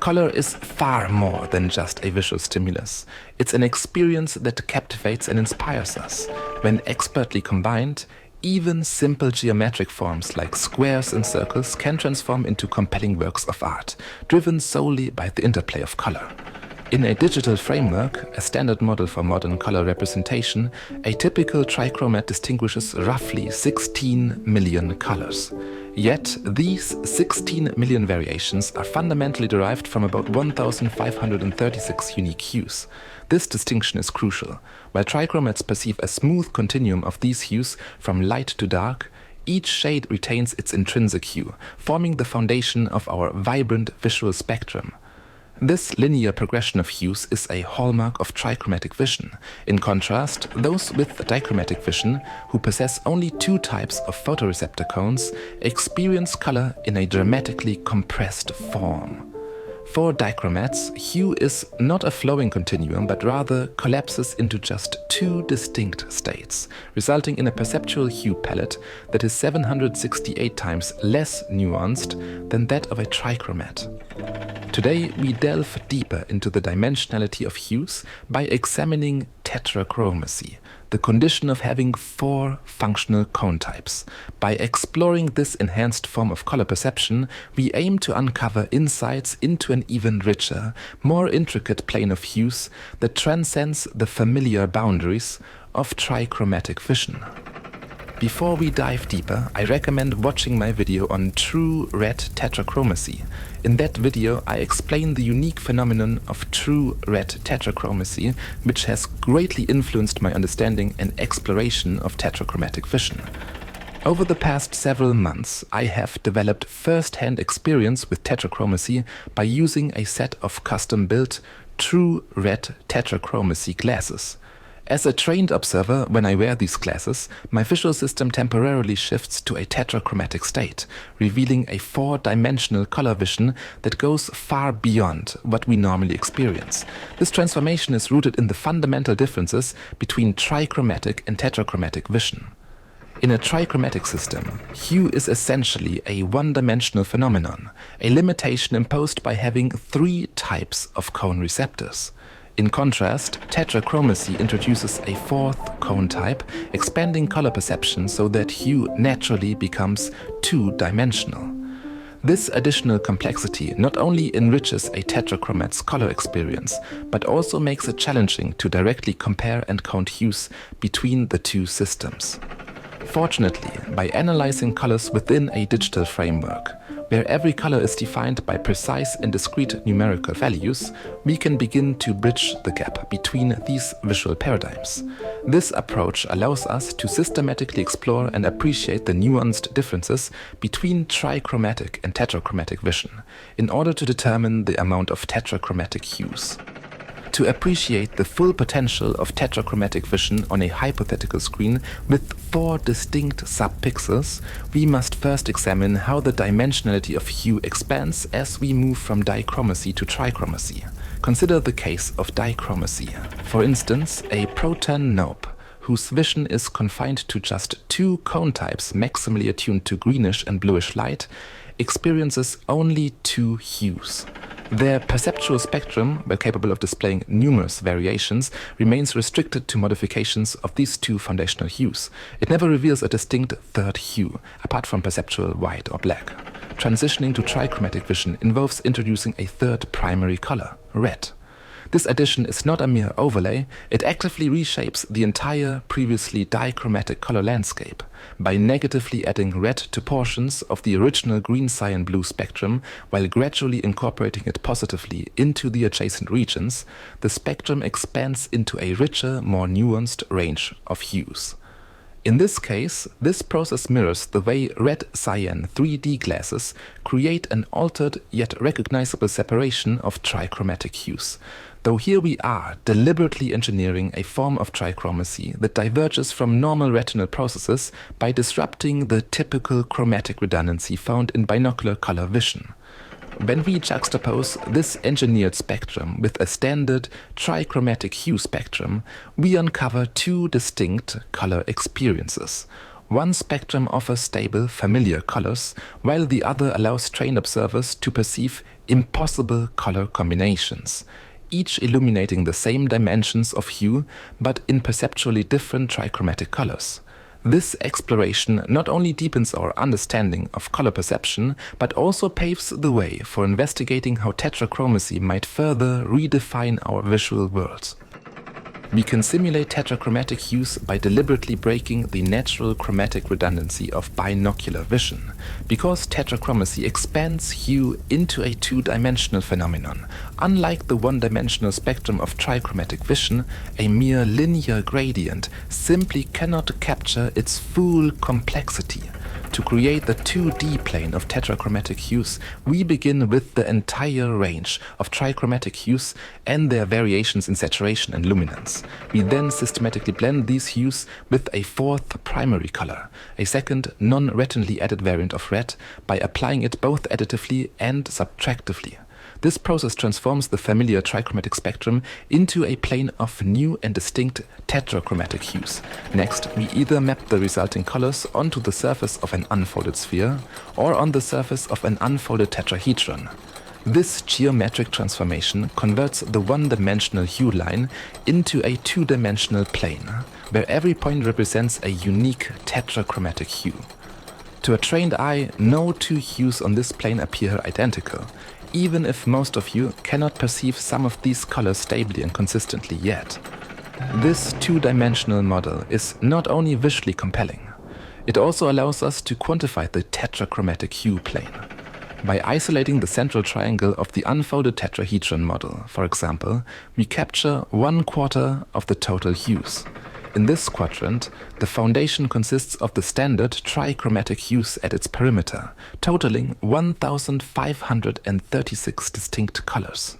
Color is far more than just a visual stimulus. It's an experience that captivates and inspires us. When expertly combined, even simple geometric forms like squares and circles can transform into compelling works of art, driven solely by the interplay of color. In a digital framework, a standard model for modern color representation, a typical trichromat distinguishes roughly 16 million colors. Yet, these 16 million variations are fundamentally derived from about 1,536 unique hues. This distinction is crucial. While trichromats perceive a smooth continuum of these hues from light to dark, each shade retains its intrinsic hue, forming the foundation of our vibrant visual spectrum. This linear progression of hues is a hallmark of trichromatic vision. In contrast, those with dichromatic vision, who possess only two types of photoreceptor cones, experience color in a dramatically compressed form. For dichromats, hue is not a flowing continuum, but rather collapses into just two distinct states, resulting in a perceptual hue palette that is 768 times less nuanced than that of a trichromat. Today, we delve deeper into the dimensionality of hues by examining tetrachromacy, the condition of having four functional cone types. By exploring this enhanced form of color perception, we aim to uncover insights into an even richer, more intricate plane of hues that transcends the familiar boundaries of trichromatic vision. Before we dive deeper, I recommend watching my video on true red tetrachromacy. In that video, I explain the unique phenomenon of true red tetrachromacy, which has greatly influenced my understanding and exploration of tetrachromatic vision. Over the past several months, I have developed first-hand experience with tetrachromacy by using a set of custom-built true red tetrachromacy glasses. As a trained observer, when I wear these glasses, my visual system temporarily shifts to a tetrachromatic state, revealing a four-dimensional color vision that goes far beyond what we normally experience. This transformation is rooted in the fundamental differences between trichromatic and tetrachromatic vision. In a trichromatic system, hue is essentially a one-dimensional phenomenon, a limitation imposed by having three types of cone receptors. In contrast, tetrachromacy introduces a fourth cone type, expanding color perception so that hue naturally becomes two-dimensional. This additional complexity not only enriches a tetrachromat's color experience, but also makes it challenging to directly compare and count hues between the two systems. Fortunately, by analyzing colors within a digital framework, where every color is defined by precise and discrete numerical values, we can begin to bridge the gap between these visual paradigms. This approach allows us to systematically explore and appreciate the nuanced differences between trichromatic and tetrachromatic vision, in order to determine the amount of tetrachromatic hues. To appreciate the full potential of tetrachromatic vision on a hypothetical screen with four distinct subpixels, we must first examine how the dimensionality of hue expands as we move from dichromacy to trichromacy. Consider the case of dichromacy. For instance, a proton nope, whose vision is confined to just two cone types maximally attuned to greenish and bluish light, experiences only two hues. Their perceptual spectrum, while capable of displaying numerous variations, remains restricted to modifications of these two foundational hues. It never reveals a distinct third hue, apart from perceptual white or black. Transitioning to trichromatic vision involves introducing a third primary color, red. This addition is not a mere overlay, it actively reshapes the entire previously dichromatic color landscape. By negatively adding red to portions of the original green, cyan, blue spectrum, while gradually incorporating it positively into the adjacent regions, the spectrum expands into a richer, more nuanced range of hues. In this case, this process mirrors the way red-cyan 3D glasses create an altered yet recognizable separation of trichromatic hues. Though here we are deliberately engineering a form of trichromacy that diverges from normal retinal processes by disrupting the typical chromatic redundancy found in binocular color vision. When we juxtapose this engineered spectrum with a standard trichromatic hue spectrum, we uncover two distinct color experiences. One spectrum offers stable, familiar colors, while the other allows trained observers to perceive impossible color combinations, each illuminating the same dimensions of hue, but in perceptually different trichromatic colors. This exploration not only deepens our understanding of color perception, but also paves the way for investigating how tetrachromacy might further redefine our visual world. We can simulate tetrachromatic hues by deliberately breaking the natural chromatic redundancy of binocular vision, because tetrachromacy expands hue into a two-dimensional phenomenon. Unlike the one-dimensional spectrum of trichromatic vision, a mere linear gradient simply cannot capture its full complexity. To create the 2D plane of tetrachromatic hues, we begin with the entire range of trichromatic hues and their variations in saturation and luminance. We then systematically blend these hues with a fourth primary color, a second non-retinally added variant of red, by applying it both additively and subtractively. This process transforms the familiar trichromatic spectrum into a plane of new and distinct tetrachromatic hues. Next, we either map the resulting colors onto the surface of an unfolded sphere or on the surface of an unfolded tetrahedron. This geometric transformation converts the one-dimensional hue line into a two-dimensional plane, where every point represents a unique tetrachromatic hue. To a trained eye, no two hues on this plane appear identical, even if most of you cannot perceive some of these colors stably and consistently yet. This two-dimensional model is not only visually compelling, it also allows us to quantify the tetrachromatic hue plane. By isolating the central triangle of the unfolded tetrahedron model, for example, we capture 1/4 of the total hues. In this quadrant, the foundation consists of the standard trichromatic hues at its perimeter, totaling 1,536 distinct colors.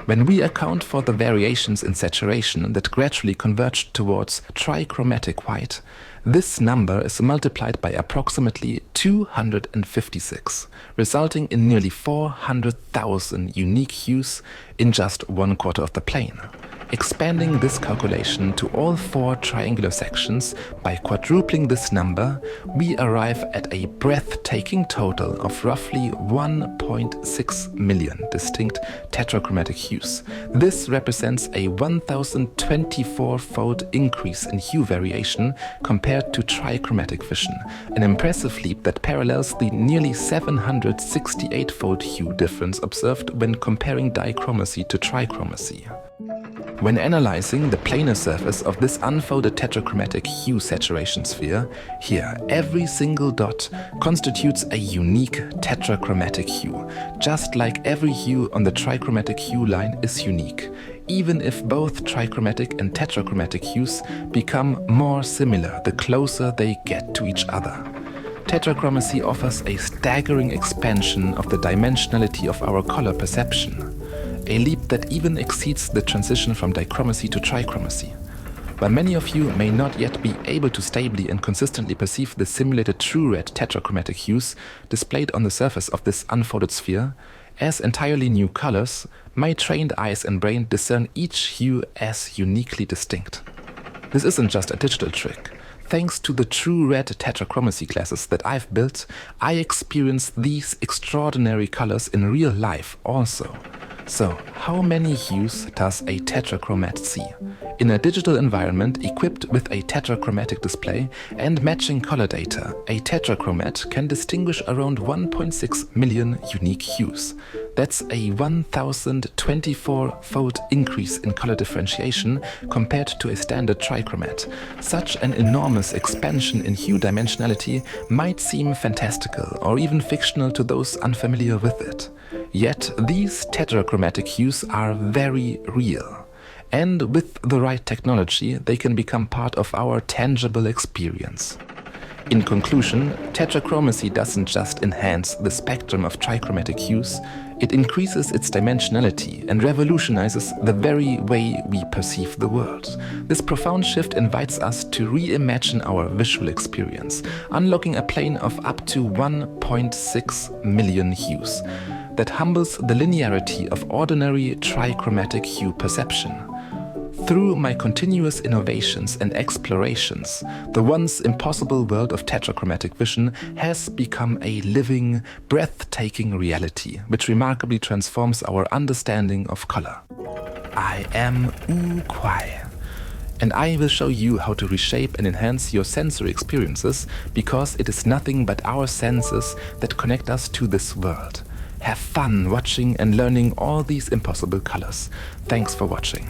When we account for the variations in saturation that gradually converge towards trichromatic white, this number is multiplied by approximately 256, resulting in nearly 400,000 unique hues in just 1/4 of the plane. Expanding this calculation to all 4 triangular sections by quadrupling this number, we arrive at a breathtaking total of roughly 1.6 million distinct tetrachromatic hues. This represents a 1024-fold increase in hue variation compared to trichromatic vision, an impressive leap that parallels the nearly 768-fold hue difference observed when comparing dichromacy to trichromacy. When analyzing the planar surface of this unfolded tetrachromatic hue saturation sphere, here every single dot constitutes a unique tetrachromatic hue, just like every hue on the trichromatic hue line is unique, even if both trichromatic and tetrachromatic hues become more similar the closer they get to each other. Tetrachromacy offers a staggering expansion of the dimensionality of our color perception, a leap that even exceeds the transition from dichromacy to trichromacy. While many of you may not yet be able to stably and consistently perceive the simulated true red tetrachromatic hues displayed on the surface of this unfolded sphere, as entirely new colors, my trained eyes and brain discern each hue as uniquely distinct. This isn't just a digital trick. Thanks to the true red tetrachromacy glasses that I've built, I experience these extraordinary colors in real life also. So, how many hues does a tetrachromat see? In a digital environment equipped with a tetrachromatic display and matching color data, a tetrachromat can distinguish around 1.6 million unique hues. That's a 1024-fold increase in color differentiation compared to a standard trichromat. Such an enormous expansion in hue dimensionality might seem fantastical or even fictional to those unfamiliar with it. Yet these tetrachromatic hues are very real, and with the right technology they can become part of our tangible experience. In conclusion, tetrachromacy doesn't just enhance the spectrum of trichromatic hues, it increases its dimensionality and revolutionizes the very way we perceive the world. This profound shift invites us to reimagine our visual experience, unlocking a plane of up to 1.6 million hues that humbles the linearity of ordinary trichromatic hue perception. Through my continuous innovations and explorations, the once impossible world of tetrachromatic vision has become a living, breathtaking reality, which remarkably transforms our understanding of color. I am Oogway, and I will show you how to reshape and enhance your sensory experiences, because it is nothing but our senses that connect us to this world. Have fun watching and learning all these impossible colors. Thanks for watching.